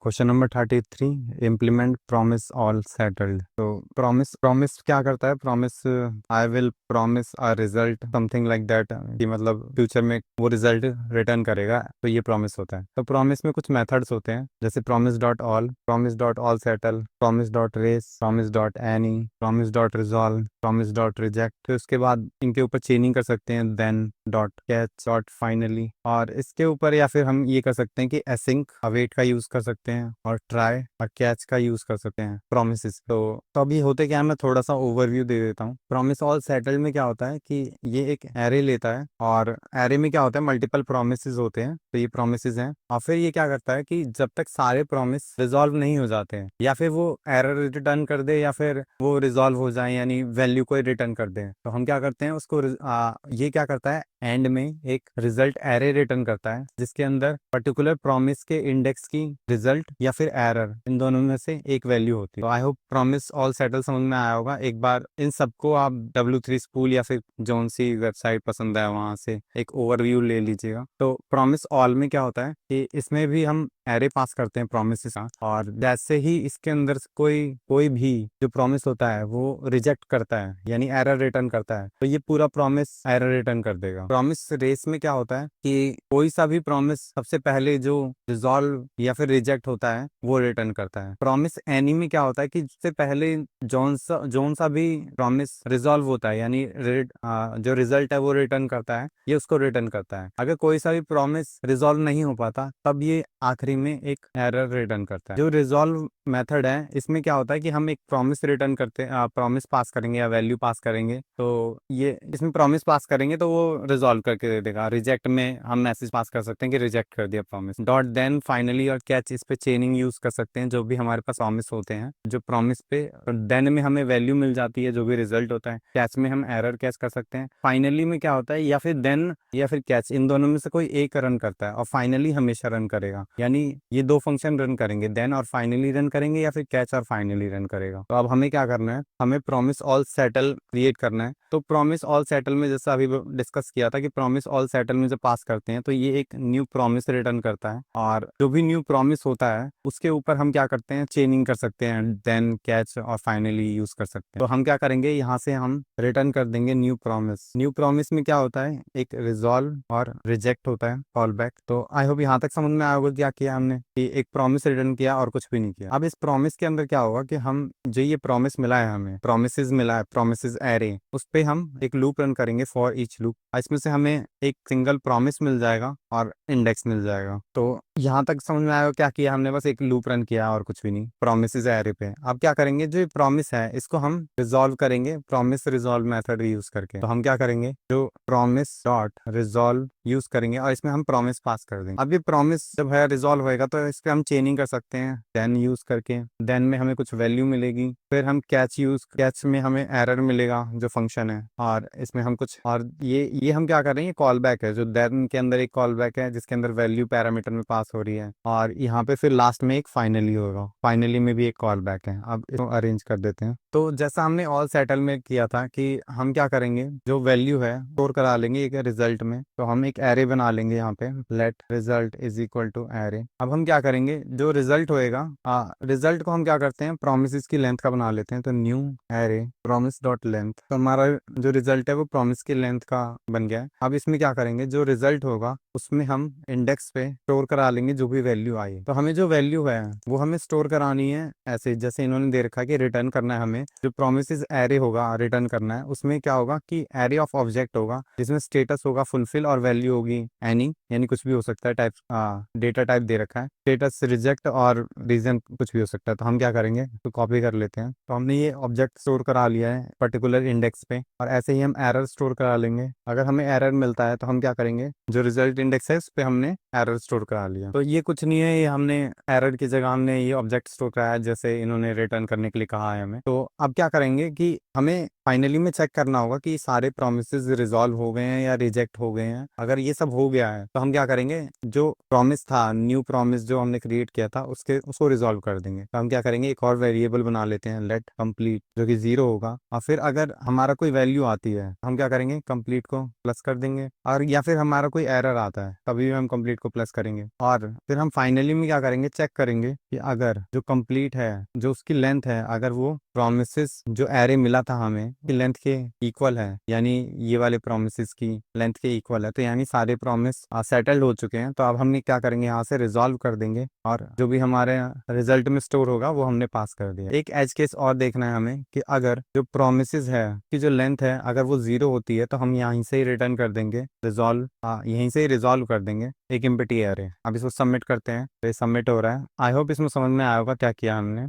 Question number 33, implement promise all settled. तो promise promise क्या करता है? Promise I will promise a result, something like that, कि मतलब फ्यूचर में वो रिजल्ट रिटर्न करेगा, तो ये प्रॉमिस होता है। तो प्रॉमिस में कुछ मेथड्स होते हैं, जैसे promise dot all settle, promise dot race, promise dot any, promise dot resolve, promise dot reject. तो उसके बाद इनके ऊपर चेनिंग कर सकते हैं, then dot catch dot finally. और इसके ऊपर या फिर हम ये कर सकते हैं कि एसिंक अवेट का यूज कर सकते हैं, और ट्राई और कैच का यूज कर सकते हैं प्रोमिस। तो अभी होते क्या है, मैं थोड़ा सा ओवरव्यू दे देता हूँ। प्रॉमिस ऑल सेटल्ड में क्या होता है कि ये एक एरे लेता है, और एरे में क्या होता है, मल्टीपल प्रोमिस होते हैं। तो ये प्रोमिस हैं, और फिर ये क्या करता है कि जब तक सारे प्रॉमिस रिजॉल्व नहीं हो जाते हैं, या फिर वो एरर रिटर्न कर दे, या फिर वो रिजॉल्व हो जाए, यानी वैल्यू को रिटर्न कर दे, तो हम क्या करते हैं उसको ये क्या करता है, एंड में एक रिजल्ट एरे रिटर्न करता है, जिसके अंदर पर्टिकुलर प्रॉमिस के इंडेक्स की रिजल्ट या फिर एरर, इन दोनों में से एक वैल्यू होती है। तो I hope promise all settle समझ में आया होगा। एक बार इन सबको आप W3 स्कूल या फिर जोन सी वेबसाइट पसंद है वहां से एक ओवरव्यू ले लीजिएगा। तो प्रॉमिस ऑल में क्या होता है कि इसमें भी हम एरे पास करते हैं प्रॉमिस के साथ, और जैसे ही इसके अंदर कोई कोई भी जो प्रॉमिस होता है वो रिजेक्ट करता है, यानी एरर रिटर्न करता है, तो ये पूरा प्रॉमिस एरर रिटर्न कर देगा। प्रॉमिस रेस में क्या होता है कि कोई सा भी प्रॉमिस सबसे पहले जो रिजॉल्व या फिर रिजेक्ट होता है वो रिटर्न करता है। प्रॉमिस एनी में क्या होता है कि सबसे पहले जोन सा भी प्रॉमिस रिजॉल्व होता है, यानी जो रिजल्ट है वो रिटर्न करता है, ये उसको रिटर्न करता है। अगर कोई सा भी प्रॉमिस रिजॉल्व नहीं हो पाता, तब ये आखिरी में एक एरर रिटर्न करता है। जो रिजॉल्व मेथड है, इसमें क्या होता है कि हम एक प्रॉमिस रिटर्न करते हैं, प्रॉमिस पास करेंगे या वैल्यू पास करेंगे, तो ये इसमें प्रॉमिस पास करेंगे तो वो रिजॉल्व करके दे देगा। रिजेक्ट में हम मैसेज पास कर सकते हैं कि रिजेक्ट कर दिया प्रॉमिस। डॉट देन फाइनली और कैच, इस पे चेनिंग यूज कर सकते हैं। जो भी हमारे पास प्रॉमिस होते हैं, जो प्रॉमिस पे देन में हमें वैल्यू मिल जाती है, जो भी रिजल्ट होता है, कैच में हम एरर कैच कर सकते हैं। फाइनली में क्या होता है, या फिर देन या फिर कैच, इन दोनों में से कोई एक रन करता है, और फाइनली हमेशा रन करेगा, यानी ये दो फंक्शन रन करेंगे, देन और फाइनली रन करेंगे, या फिर कैच और फाइनली रन करेगा। तो अब हमें क्या करना है, हमें प्रॉमिस ऑल सेटल क्रिएट करना है। तो प्रॉमिस ऑल सेटल में जैसा अभी डिस्कस किया था कि प्रॉमिस ऑल सेटल में जब पास करते हैं तो ये एक न्यू प्रॉमिस रिटर्न करता है, और जो भी न्यू प्रॉमिस होता है उसके ऊपर हम क्या करते हैं, चेनिंग कर सकते हैं, देन कैच और फाइनली यूज कर सकते हैं। तो हम क्या करेंगे, यहाँ से हम रिटर्न कर देंगे न्यू प्रॉमिस। न्यू प्रॉमिस में क्या होता है, एक रिजॉल्व और रिजेक्ट होता है, कॉल बैक। तो आई होप यहाँ तक समझ में आया होगा क्या किया हमने, कि एक प्रॉमिस रिटर्न किया और कुछ भी नहीं किया। अब इस प्रॉमिस के अंदर क्या होगा कि हम जो ये प्रॉमिस मिला है, हमें प्रोमिस मिला है, प्रोमिस एरे, उस पे हम एक लूप रन करेंगे, फॉर ईच लूप। इसमें से हमें एक सिंगल प्रॉमिस मिल जाएगा और इंडेक्स मिल जाएगा। तो यहाँ तक समझ में आएगा क्या किया हमने, बस एक लूप रन किया और कुछ भी नहीं, प्रोमिस एरे पे। अब क्या करेंगे, जो प्रॉमिस है इसको हम रिजॉल्व करेंगे प्रॉमिस रिजॉल्व मेथड यूज करके। तो हम क्या करेंगे, जो प्रॉमिस डॉट रिजॉल्व यूज करेंगे, और इसमें हम प्रॉमिस पास कर देंगे। अब ये प्रॉमिस जब है रिजॉल्व होएगा, तो इस पे हम चेनिंग कर सकते हैं, देन यूज करके। देन में हमें कुछ वैल्यू मिलेगी, फिर हम कैच में हमें एरर मिलेगा जो फंक्शन है, और इसमें हम कुछ, और ये हम क्या कर रहे हैं, कॉल बैक है, जो देन के अंदर एक कॉल बैक है जिसके अंदर वैल्यू पैरामीटर में पास हो रही है, और यहाँ पे फिर लास्ट में एक फाइनली होगा, फाइनली में भी एक कॉल बैक है। अब इसको अरेंज कर देते हैं। तो जैसा हमने ऑल सेटल में किया था कि हम क्या करेंगे, जो वैल्यू है स्टोर करा लेंगे एक रिजल्ट में। तो हम एक एरे बना लेंगे यहाँ पे, let result is equal to array. अब हम क्या करेंगे, जो रिजल्ट होएगा, रिजल्ट को हम क्या करते हैं, प्रोमिस की लेंथ का बना लेते हैं। तो new array promise dot length, तो हमारा जो रिजल्ट है वो प्रॉमिस की लेंथ का बन गया है। अब इसमें क्या करेंगे, जो रिजल्ट होगा उसमें हम इंडेक्स पे स्टोर करा लेंगे जो भी वैल्यू आई। तो हमें जो वैल्यू है वो हमें स्टोर करानी है ऐसे, जैसे इन्होंने दे रखा है कि रिटर्न करना है हमें, जो प्रोमिस एरे होगा रिटर्न करना है। उसमें क्या होगा कि एरे ऑफ ऑब्जेक्ट होगा, जिसमें स्टेटस होगा फुलफिल, और वैल्यू होगी एनी, यानी कुछ भी हो सकता है, टाइप डेटा टाइप दे रखा है, स्टेटस रिजेक्ट और रीजन कुछ भी हो सकता है। तो हम क्या करेंगे, तो कॉपी कर लेते हैं। तो हमने ये ऑब्जेक्ट स्टोर करा लिया है पर्टिकुलर इंडेक्स पे, और ऐसे ही हम एरर स्टोर करा लेंगे। अगर हमें एरर मिलता है तो हम क्या करेंगे, जो रिजल्ट इंडेक्स है उस पे हमने एरर स्टोर करा लिया। तो ये कुछ नहीं है, ये हमने एरर की जगह हमने ये ऑब्जेक्ट स्टोर कराया, जैसे इन्होंने रिटर्न करने के लिए कहा है हमें। तो अब क्या करेंगे कि हमें फाइनली में चेक करना होगा कि सारे प्रोमिसेस रिजॉल्व हो गए हैं या रिजेक्ट हो गए हैं। अगर ये सब हो गया है तो हम क्या करेंगे, जो प्रॉमिस था न्यू प्रॉमिस जो हमने क्रिएट किया था उसको रिजॉल्व कर देंगे। तो हम क्या करेंगे, एक और वेरिएबल बना लेते हैं लेट कंप्लीट, जो कि 0 होगा। और फिर अगर हमारा कोई वैल्यू आती है हम क्या करेंगे, कंप्लीट को प्लस कर देंगे। और या फिर हमारा कोई एरर आता है तभी भी हम कंप्लीट को प्लस करेंगे। और फिर हम फाइनली में क्या करेंगे, चेक करेंगे कि अगर जो कंप्लीट है, जो उसकी लेंथ है, अगर वो प्रोमिसेस जो एरे मिला था हमें की लेंथ के इक्वल है, यानी ये वाले प्रोमिसेस की लेंथ के इक्वल है, तो यानी सारे प्रॉमिस सेटल्ड हो चुके हैं। तो अब हमने क्या करेंगे, यहाँ से रिजॉल्व कर देंगे और जो भी हमारे रिजल्ट में स्टोर होगा वो हमने पास कर दिया। एक एज केस और देखना है हमें कि अगर जो प्रोमिसेस है की जो लेंथ है अगर वो 0 होती है तो हम यहीं से ही रिटर्न कर देंगे रिजॉल्व, यहीं से ही रिजॉल्व कर देंगे एक एम्प्टी एरे। अब इसको सबमिट करते हैं, तो ये सबमिट हो रहा है। आई होप इसमें समझ में आया होगा क्या किया हमने।